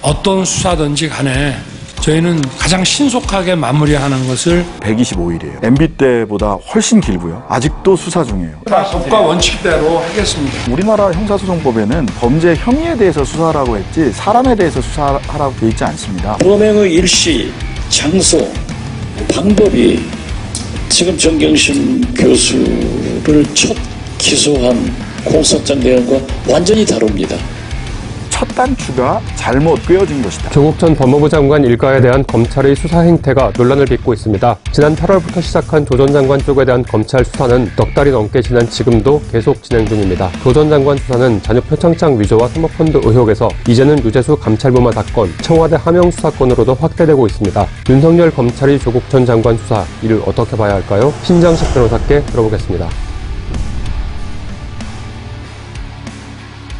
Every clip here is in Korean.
어떤 수사든지 간에 저희는 가장 신속하게 마무리하는 것을 125일이에요. MB 때보다 훨씬 길고요. 아직도 수사 중이에요. 법과 원칙대로 하겠습니다. 우리나라 형사소송법에는 범죄 혐의에 대해서 수사하라고 했지 사람에 대해서 수사하라고 돼 있지 않습니다. 범행의 일시, 장소, 방법이 지금 정경심 교수를 첫 기소한 공소장 내용과 완전히 다릅니다. 첫 단추가 잘못 꿰어진 것이다. 조국 전 법무부 장관 일가에 대한 검찰의 수사 행태가 논란을 빚고 있습니다. 지난 8월부터 시작한 조 전 장관 쪽에 대한 검찰 수사는 넉 달이 넘게 지난 지금도 계속 진행 중입니다. 조 전 장관 수사는 자녀 표창장 위조와 사모펀드 의혹에서 이제는 유재수 감찰부마 사건, 청와대 하명 수사건으로도 확대되고 있습니다. 윤석열 검찰이 조국 전 장관 수사, 이를 어떻게 봐야 할까요? 신장식 변호사께 들어보겠습니다.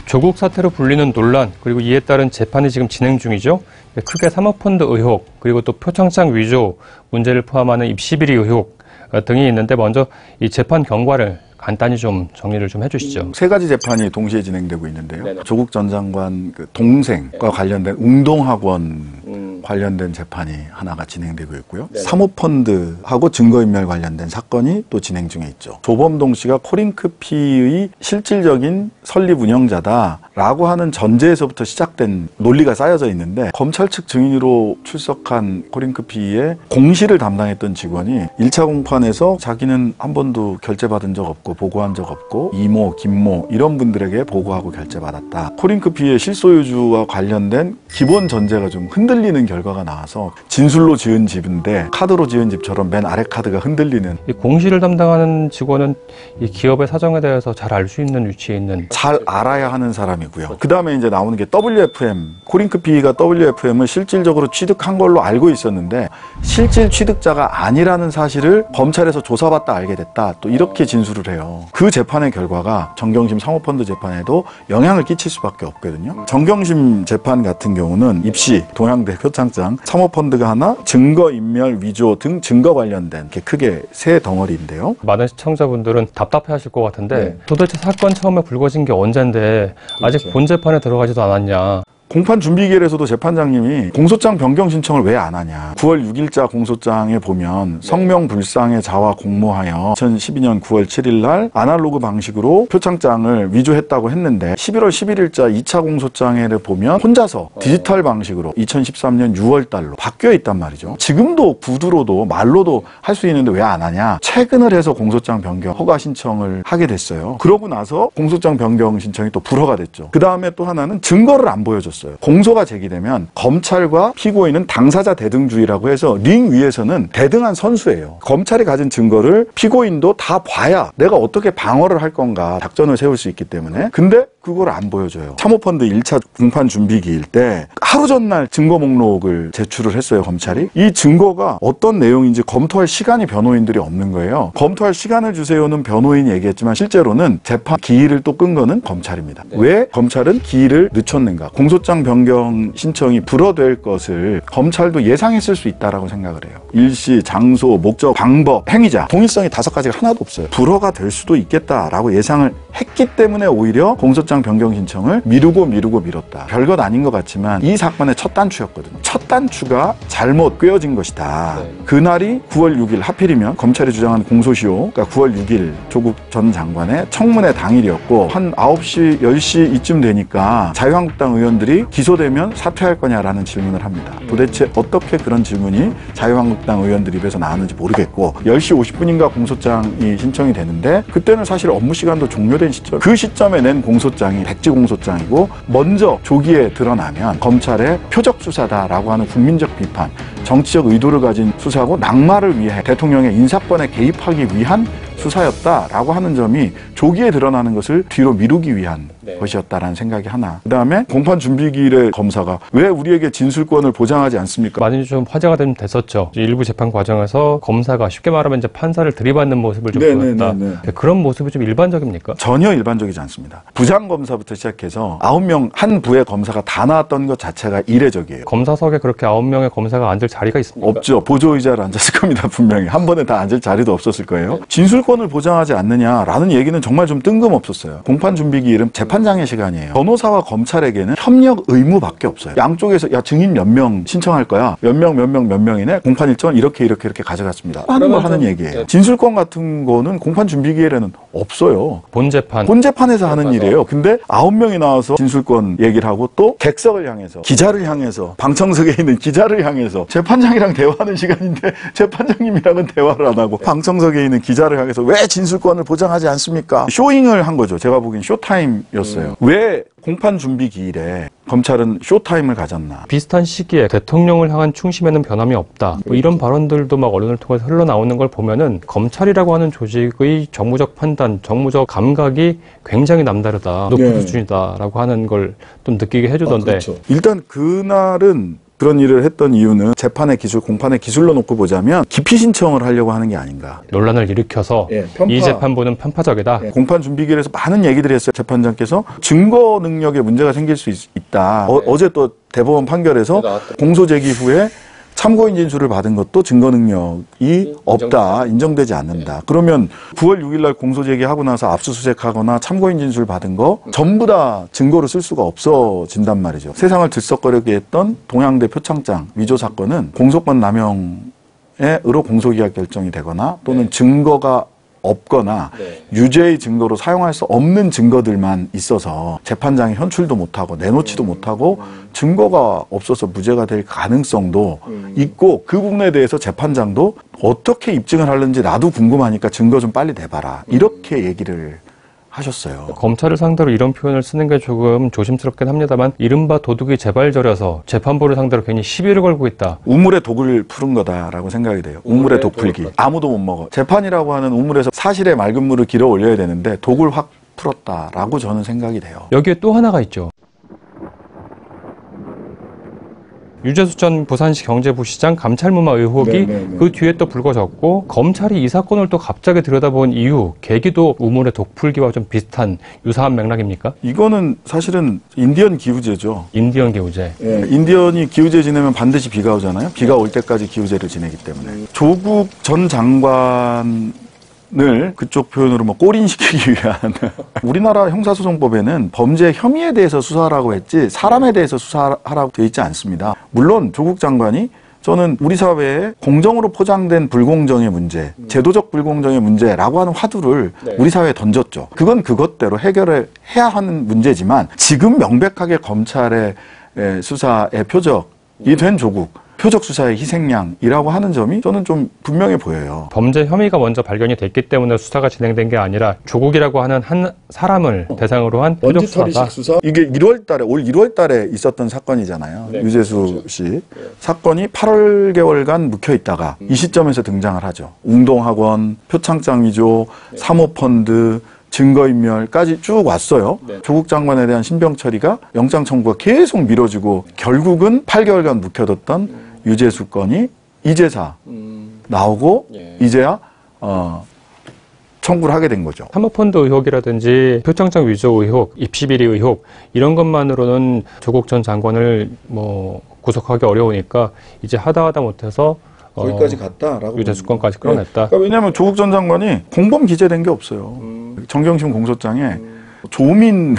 조국 사태로 불리는 논란, 그리고 이에 따른 재판이 지금 진행 중이죠. 크게 사모펀드 의혹, 그리고 또 표창장 위조 문제를 포함하는 입시비리 의혹 등이 있는데, 먼저 이 재판 경과를 간단히 좀 정리를 좀 해주시죠. 세 가지 재판이 동시에 진행되고 있는데요. 네네. 조국 전 장관 동생과 관련된 웅동학원 관련된 재판이 하나가 진행되고 있고요. 네네. 사모펀드하고 증거인멸 관련된 사건이 또 진행 중에 있죠. 조범동 씨가 코링크피의 실질적인 설립 운영자다라고 하는 전제에서부터 시작된 논리가 쌓여져 있는데, 검찰 측 증인으로 출석한 코링크피의 공시를 담당했던 직원이 1차 공판에서 자기는 한 번도 결제받은 적 없고 보고한 적 없고 이모, 김모 이런 분들에게 보고하고 결제받았다. 코링크피의 실소유주와 관련된 기본 전제가 좀 흔들리는 결과가 나와서 진술로 지은 집인데 카드로 지은 집처럼 맨 아래 카드가 흔들리는. 이 공시를 담당하는 직원은 이 기업의 사정에 대해서 잘 알 수 있는 위치에 있는, 잘 알아야 하는 사람이고요. 그 다음에 이제 나오는 게 WFM. 코링크피가 WFM을 실질적으로 취득한 걸로 알고 있었는데 실질 취득자가 아니라는 사실을 검찰에서 조사받다 알게 됐다. 또 이렇게 진술을 해요. 그 재판의 결과가 정경심 사모펀드 재판에도 영향을 끼칠 수밖에 없거든요. 정경심 재판 같은 경우는 입시, 동양대 표창장, 사모펀드가 하나, 증거인멸, 위조 등 증거 관련된 이렇게 크게 세 덩어리인데요. 많은 시청자분들은 답답해 하실 것 같은데, 네. 도대체 사건 처음에 불거진 게 언젠데 아직 그렇죠. 본 재판에 들어가지도 않았냐. 공판 준비기일에서도 재판장님이 공소장 변경 신청을 왜 안 하냐. 9월 6일자 공소장에 보면 성명불상의 자와 공모하여 2012년 9월 7일 날 아날로그 방식으로 표창장을 위조했다고 했는데 11월 11일자 2차 공소장에 보면 혼자서 디지털 방식으로 2013년 6월 달로 바뀌어 있단 말이죠. 지금도 구두로도 말로도 할 수 있는데 왜 안 하냐. 최근을 해서 공소장 변경 허가 신청을 하게 됐어요. 그러고 나서 공소장 변경 신청이 또 불허가 됐죠. 그 다음에 또 하나는 증거를 안 보여줬어요. 공소가 제기되면 검찰과 피고인은 당사자 대등주의라고 해서 링 위에서는 대등한 선수예요. 검찰이 가진 증거를 피고인도 다 봐야 내가 어떻게 방어를 할 건가 작전을 세울 수 있기 때문에. 근데 그걸 안 보여줘요. 사모펀드 1차 공판 준비기일 때 하루 전날 증거 목록을 제출을 했어요, 검찰이. 이 증거가 어떤 내용인지 검토할 시간이 변호인들이 없는 거예요. 검토할 시간을 주세요는 변호인이 얘기했지만 실제로는 재판 기일을 또 끈 거는 검찰입니다. 네. 왜 검찰은 기일을 늦췄는가? 공소장 변경 신청이 불허될 것을 검찰도 예상했을 수 있다라고 생각을 해요. 일시, 장소, 목적, 방법, 행위자, 동일성이 5가지가 하나도 없어요. 불허가 될 수도 있겠다라고 예상을 했기 때문에 오히려 공소장 변경 신청을 미뤘다. 별것 아닌 것 같지만 이 사건의 첫 단추였거든요. 첫 단추가 잘못 꿰어진 것이다. 네. 그날이 9월 6일 하필이면 검찰이 주장한 공소시효, 그러니까 9월 6일 조국 전 장관의 청문회 당일이었고 한 9시, 10시 이쯤 되니까 자유한국당 의원들이 기소되면 사퇴할 거냐라는 질문을 합니다. 도대체 어떻게 그런 질문이 자유한국당 의원들 입에서 나왔는지 모르겠고 10시 50분인가 공소장이 신청이 되는데 그때는 사실 업무 시간도 종료된 시점. 그 시점에 낸 공소장이 백지 공소장이고 먼저 조기에 드러나면 검찰의 표적 수사다라고 하는 국민적 비판, 정치적 의도를 가진 수사고 낙마를 위해 대통령의 인사권에 개입하기 위한 수사였다라고 하는 점이 조기에 드러나는 것을 뒤로 미루기 위한 것이었다라는 생각이 하나. 그 다음에 공판 준비기일에 검사가 왜 우리에게 진술권을 보장하지 않습니까? 많이 좀 화제가 됐었죠. 일부 재판 과정에서 검사가 쉽게 말하면 이제 판사를 들이받는 모습을 좀 보였다. 그런 모습이 좀 일반적입니까? 전혀 일반적이지 않습니다. 부장검사부터 시작해서 9명 한 부의 검사가 다 나왔던 것 자체가 이례적이에요. 검사석에 그렇게 9명의 검사가 앉을 자리가 있습니까? 없죠. 보조의자를 앉았을 겁니다. 분명히. 한 번에 다 앉을 자리도 없었을 거예요. 진술권을 보장하지 않느냐라는 얘기는 정말 좀 뜬금없었어요. 공판 준비기일은 재판 재판장의 시간이에요. 변호사와 검찰에게는 협력 의무밖에 없어요. 양쪽에서 야 증인 몇 명 신청할 거야. 몇 명이네. 공판 일정을 이렇게 가져갔습니다. 하는 걸 하는 얘기예요. 진술권 같은 거는 공판 준비 기일에는 없어요. 본재판에서 하는 일이에요. 근데 9명이 나와서 진술권 얘기를 하고 또 객석을 향해서 기자를 향해서 방청석에 있는 기자를 향해서 재판장이랑 대화하는 시간인데 재판장님이랑은 대화를 안 하고 방청석에 있는 기자를 향해서 왜 진술권을 보장하지 않습니까? 쇼잉을 한 거죠. 제가 보기엔 쇼타임이었어요. 왜 공판 준비 기일에 검찰은 쇼타임을 가졌나? 비슷한 시기에 대통령을 향한 충심에는 변함이 없다. 뭐 이런 발언들도 막 언론을 통해서 흘러나오는 걸 보면은 검찰이라고 하는 조직의 정무적 판단, 정무적 감각이 굉장히 남다르다, 높은 수준이다라고 하는 걸 좀 느끼게 해주던데. 그렇죠. 일단 그날은 그런 일을 했던 이유는 재판의 기술, 공판의 기술로 놓고 보자면 기피 신청을 하려고 하는 게 아닌가. 논란을 일으켜서 이 재판부는 편파적이다. 공판 준비기일에서 많은 얘기들을 했어요. 재판장께서 증거 능력에 문제가 생길 수 있다. 어제 또 대법원 판결에서 공소 제기 후에 참고인 진술을 받은 것도 증거 능력이 없다, 인정되지 않는다. 그러면 9월 6일 날 공소 제기하고 나서 압수수색하거나 참고인 진술 받은 거 전부 다 증거로 쓸 수가 없어진단 말이죠. 세상을 들썩거리게 했던 동양대 표창장 위조 사건은 공소권 남용에 의로 공소기각 결정이 되거나 또는 증거가 없거나 유죄의 증거로 사용할 수 없는 증거들만 있어서 재판장이 현출도 못하고 내놓지도 못하고 증거가 없어서 무죄가 될 가능성도 있고 그 부분에 대해서 재판장도 어떻게 입증을 하는지 나도 궁금하니까 증거 좀 빨리 내봐라 이렇게 얘기를 하셨어요. 검찰을 상대로 이런 표현을 쓰는 게 조금 조심스럽긴 합니다만 이른바 도둑이 제발저려서 재판부를 상대로 괜히 시비를 걸고 있다. 우물에 독을 푸른 거다라고 생각이 돼요. 우물에 독 풀기. 아무도 못 먹어. 재판이라고 하는 우물에서 사실의 맑은 물을 길어 올려야 되는데 독을 확 풀었다라고 저는 생각이 돼요. 여기에 또 하나가 있죠. 유재수 전 부산시 경제부시장 감찰무마 의혹이 그 뒤에 또 불거졌고 검찰이 이 사건을 또 갑자기 들여다본 이유, 계기도 우물의 독풀기와 좀 비슷한 유사한 맥락입니까? 이거는 사실은 인디언 기우제죠. 인디언 기우제. 인디언이 기우제 지내면 반드시 비가 오잖아요. 비가 올 때까지 기우제를 지내기 때문에. 조국 전 장관 을 그쪽 표현으로 뭐 꼬린시키기 위한 우리나라 형사소송법에는 범죄 혐의에 대해서 수사하라고 했지 사람에 대해서 수사하라고 되어 있지 않습니다. 물론 조국 장관이 저는 우리 사회에 공정으로 포장된 불공정의 문제, 제도적 불공정의 문제라고 하는 화두를 우리 사회에 던졌죠. 그건 그것대로 해결을 해야 하는 문제지만 지금 명백하게 검찰의 수사의 표적이 된 조국 표적 수사의 희생양이라고 하는 점이 저는 좀 분명해 보여요. 범죄 혐의가 먼저 발견이 됐기 때문에 수사가 진행된 게 아니라 조국이라고 하는 한 사람을 대상으로 한 표적 수사다. 수사? 이게 1월 달에, 올 1월 달에 있었던 사건이잖아요. 유재수 씨. 사건이 8개월간 묵혀 있다가 이 시점에서 등장을 하죠. 웅동학원, 표창장 위조, 사모펀드, 증거인멸까지 쭉 왔어요. 조국 장관에 대한 신병 처리가 영장 청구가 계속 미뤄지고 결국은 8개월간 묵혀뒀던 유재수 건이 이제사 나오고 이제야 청구를 하게 된 거죠. 사모펀드 의혹이라든지 표창장 위조 의혹, 입시비리 의혹 이런 것만으로는 조국 전 장관을 뭐 구속하기 어려우니까 이제 하다 못해서 거기까지 갔다라고 유재수건까지 끌어냈다. 그러니까 왜냐하면 조국 전 장관이 공범 기재된 게 없어요. 정경심 공소장에 조민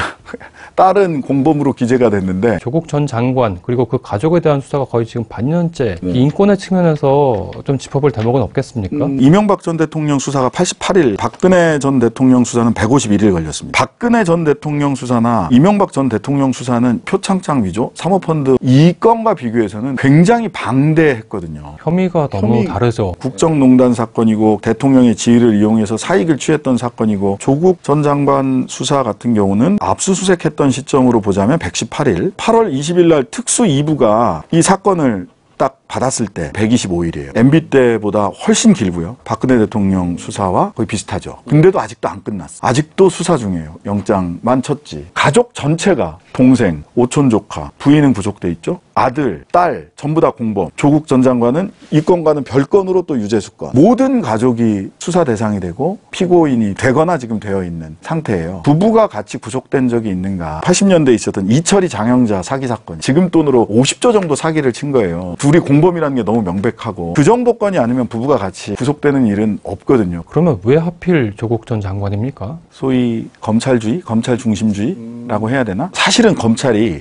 딸은 공범으로 기재가 됐는데 조국 전 장관 그리고 그 가족에 대한 수사가 거의 지금 반년째 인권의 측면에서 좀 짚어볼 대목은 없겠습니까? 이명박 전 대통령 수사가 88일, 박근혜 전 대통령 수사는 151일 걸렸습니다. 박근혜 전 대통령 수사나 이명박 전 대통령 수사는 표창장 위조, 사모펀드 이 건과 비교해서는 굉장히 방대했거든요. 혐의가 너무 다르죠. 국정농단 사건이고 대통령의 지위를 이용해서 사익을 취했던 사건이고 조국 전 장관 수사 같은 경우는 압수수색했던 시점으로 보자면 118일, 8월 20일 날 특수 2부가 이 사건을 딱 받았을 때 125일이에요. MB 때보다 훨씬 길고요. 박근혜 대통령 수사와 거의 비슷하죠. 근데도 아직도 안 끝났어. 아직도 수사 중이에요. 영장만 쳤지. 가족 전체가 동생, 오촌 조카, 부인은 구속돼 있죠. 아들, 딸 전부 다 공범. 조국 전 장관은 이 건과는 별건으로 또 유재수 건. 모든 가족이 수사 대상이 되고 피고인이 되거나 지금 되어 있는 상태예요. 부부가 같이 구속된 적이 있는가. 80년대에 있었던 이철이 장영자 사기 사건. 지금 돈으로 50조 정도 사기를 친 거예요. 둘이 공범이라는 게 너무 명백하고 그 정도건이 아니면 부부가 같이 구속되는 일은 없거든요. 그러면 왜 하필 조국 전 장관입니까? 소위 검찰주의, 검찰 중심주의라고 해야 되나? 사실은 검찰이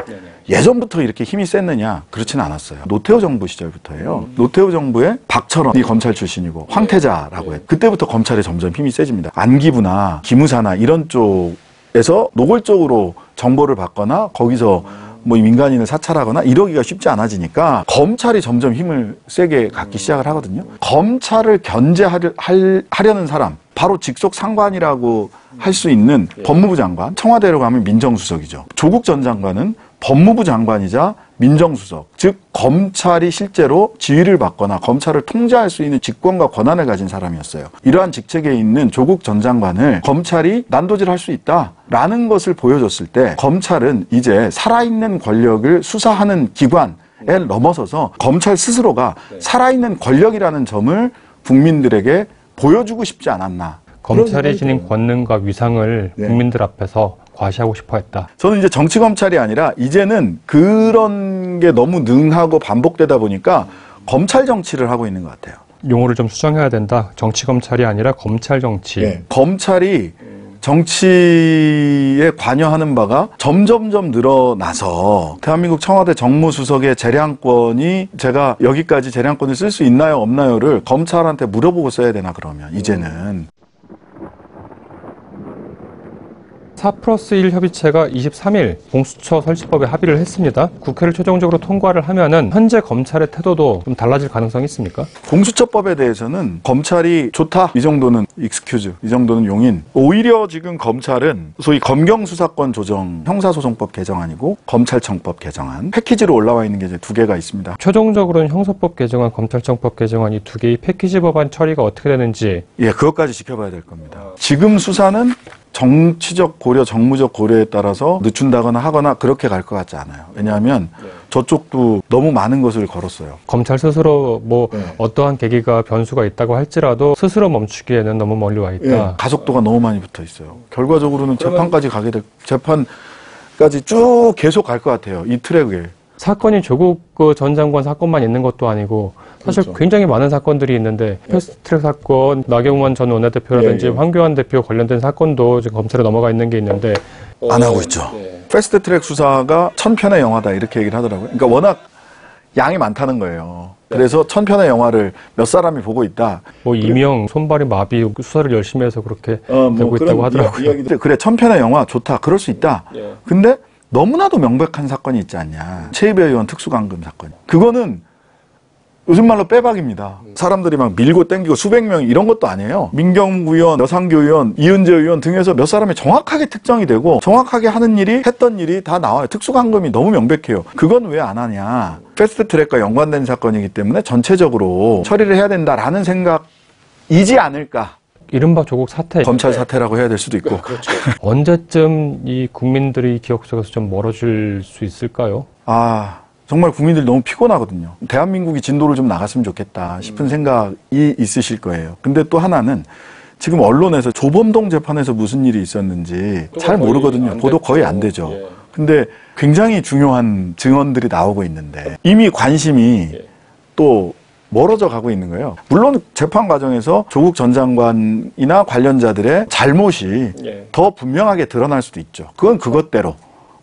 예전부터 이렇게 힘이 셌느냐? 그렇지는 않았어요. 노태우 정부 시절부터예요. 노태우 정부에 박철원이 검찰 출신이고 황태자라고 해요. 그때부터 검찰에 점점 힘이 세집니다. 안기부나 기무사나 이런 쪽에서 노골적으로 정보를 받거나 거기서 뭐 민간인을 사찰하거나 이러기가 쉽지 않아지니까 검찰이 점점 힘을 세게 갖기 시작을 하거든요. 검찰을 견제하려는 사람, 바로 직속 상관이라고 할 수 있는 법무부 장관, 청와대로 가면 민정수석이죠. 조국 전 장관은 법무부 장관이자 민정수석, 즉 검찰이 실제로 지휘를 받거나 검찰을 통제할 수 있는 직권과 권한을 가진 사람이었어요. 이러한 직책에 있는 조국 전 장관을 검찰이 난도질할 수 있다라는 것을 보여줬을 때 검찰은 이제 살아있는 권력을 수사하는 기관에 넘어서서 검찰 스스로가 살아있는 권력이라는 점을 국민들에게 보여주고 싶지 않았나. 검찰이 지닌 권능과 위상을 국민들 앞에서 과시하고 싶어 했다. 저는 이제 정치검찰이 아니라 이제는 그런 게 너무 능하고 반복되다 보니까 검찰 정치를 하고 있는 것 같아요. 용어를 좀 수정해야 된다. 정치검찰이 아니라 검찰 정치. 검찰이 정치에 관여하는 바가 점점점 늘어나서 대한민국 청와대 정무수석의 재량권이 제가 여기까지 재량권을 쓸 수 있나요 없나요를 검찰한테 물어보고 써야 되나 그러면 이제는. 4+1 협의체가 23일 공수처 설치법에 합의를 했습니다. 국회를 최종적으로 통과를 하면은 현재 검찰의 태도도 좀 달라질 가능성이 있습니까? 공수처법에 대해서는 검찰이 좋다. 이 정도는 익스큐즈. 이 정도는 용인. 오히려 지금 검찰은 소위 검경수사권 조정 형사소송법 개정안이고 검찰청법 개정안 패키지로 올라와 있는 게 이제 두 개가 있습니다. 최종적으로는 형사법 개정안, 검찰청법 개정안 이 두 개의 패키지 법안 처리가 어떻게 되는지 그것까지 지켜봐야 될 겁니다. 지금 수사는 정치적 고려, 정무적 고려에 따라서 늦춘다거나 하거나 그렇게 갈 것 같지 않아요. 왜냐하면 저쪽도 너무 많은 것을 걸었어요. 검찰 스스로 어떠한 계기가 변수가 있다고 할지라도 스스로 멈추기에는 너무 멀리 와 있다. 가속도가 너무 많이 붙어 있어요. 결과적으로는 재판까지 가게 될, 재판까지 쭉 계속 갈 것 같아요. 이 트랙에. 사건이 조국 전 장관 사건만 있는 것도 아니고 사실 굉장히 많은 사건들이 있는데 패스트트랙 사건, 나경원 전 원내대표라든지 황교안 대표 관련된 사건도 지금 검찰에 넘어가 있는 게 있는데 안 하고 있죠. 패스트트랙 수사가 1000편의 영화다 이렇게 얘기를 하더라고요. 그러니까 워낙 양이 많다는 거예요. 그래서 1000편의 영화를 몇 사람이 보고 있다. 이명, 손발이 마비 수사를 열심히 해서 그렇게 되고 있다고 하더라고요. 그래 1000편의 영화 좋다. 그럴 수 있다. 근데 너무나도 명백한 사건이 있지 않냐. 최이배 의원 특수감금 사건. 그거는 요즘 말로 빼박입니다. 사람들이 막 밀고 땡기고 수백 명 이런 것도 아니에요. 민경욱 의원, 여상규 의원, 이은재 의원 등에서 몇 사람이 정확하게 특정이 되고 정확하게 하는 일이, 했던 일이 다 나와요. 특수감금이 너무 명백해요. 그건 왜 안 하냐. 패스트트랙과 연관된 사건이기 때문에 전체적으로 처리를 해야 된다라는 생각이지 않을까. 이른바 조국 사태. 검찰 사태라고 해야 될 수도 있고. 그렇죠. 언제쯤 이 국민들이 기억 속에서 좀 멀어질 수 있을까요? 정말 국민들이 너무 피곤하거든요. 대한민국이 진도를 좀 나갔으면 좋겠다 싶은 생각이 있으실 거예요. 근데 또 하나는 지금 언론에서 조범동 재판에서 무슨 일이 있었는지 잘 모르거든요. 보도 거의 안 되죠. 근데 굉장히 중요한 증언들이 나오고 있는데 이미 관심이 또 멀어져 가고 있는 거예요. 물론 재판 과정에서 조국 전 장관이나 관련자들의 잘못이 더 분명하게 드러날 수도 있죠. 그건 그것대로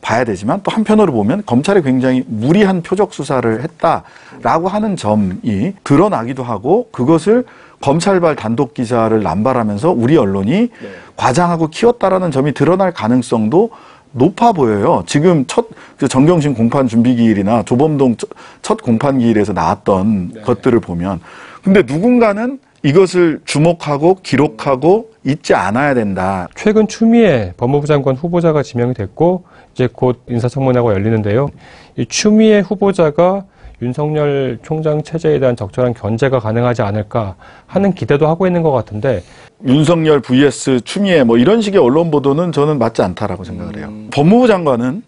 봐야 되지만 또 한편으로 보면 검찰이 굉장히 무리한 표적 수사를 했다라고 하는 점이 드러나기도 하고 그것을 검찰발 단독 기사를 남발하면서 우리 언론이 과장하고 키웠다라는 점이 드러날 가능성도 높아 보여요. 지금 첫 정경심 공판 준비 기일이나 조범동 첫 공판 기일에서 나왔던 것들을 보면 근데 누군가는 이것을 주목하고 기록하고 잊지 않아야 된다. 최근 추미애 법무부 장관 후보자가 지명이 됐고 이제 곧 인사청문회가 열리는데요. 이 추미애 후보자가 윤석열 총장 체제에 대한 적절한 견제가 가능하지 않을까 하는 기대도 하고 있는 것 같은데 윤석열 vs 추미애 뭐 이런 식의 언론 보도는 저는 맞지 않다라고 생각을 해요. 법무부 장관은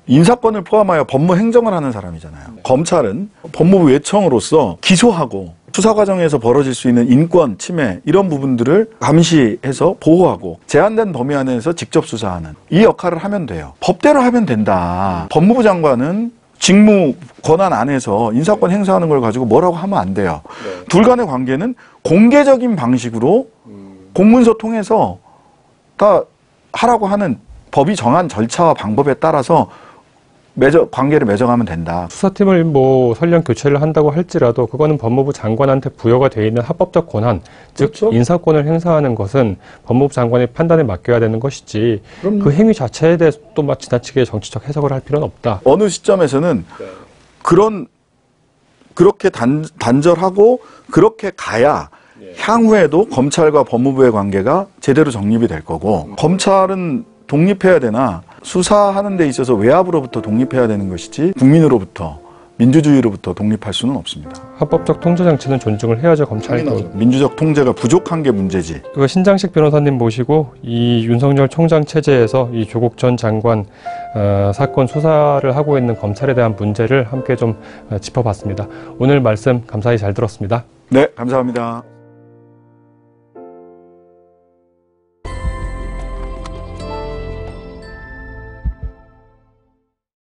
인사권을 포함하여 법무 행정을 하는 사람이잖아요. 검찰은 법무부 외청으로서 기소하고 수사 과정에서 벌어질 수 있는 인권 침해 이런 부분들을 감시해서 보호하고 제한된 범위 안에서 직접 수사하는 이 역할을 하면 돼요. 법대로 하면 된다. 법무부 장관은 직무 권한 안에서 인사권 행사하는 걸 가지고 뭐라고 하면 안 돼요. 둘 간의 관계는 공개적인 방식으로 공문서 통해서 다 하라고 하는 법이 정한 절차와 방법에 따라서 관계를 맺어가면 된다. 수사팀을 뭐 설령 교체를 한다고 할지라도 그거는 법무부 장관한테 부여가 돼 있는 합법적 권한, 즉 그렇죠. 인사권을 행사하는 것은 법무부 장관의 판단에 맡겨야 되는 것이지 그 행위 자체에 대해서 또 막 지나치게 정치적 해석을 할 필요는 없다. 어느 시점에서는 그렇게 단절하고 그렇게 가야 향후에도 검찰과 법무부의 관계가 제대로 정립이 될 거고, 검찰은 독립해야 되나 수사하는 데 있어서 외압으로부터 독립해야 되는 것이지 국민으로부터, 민주주의로부터 독립할 수는 없습니다. 합법적 통제 장치는 존중을 해야죠. 검찰도. 민주적 통제가 부족한 게 문제지. 그 신장식 변호사님 모시고 이 윤석열 총장 체제에서 이 조국 전 장관 사건 수사를 하고 있는 검찰에 대한 문제를 함께 좀 짚어봤습니다. 오늘 말씀 감사히 잘 들었습니다. 네, 감사합니다.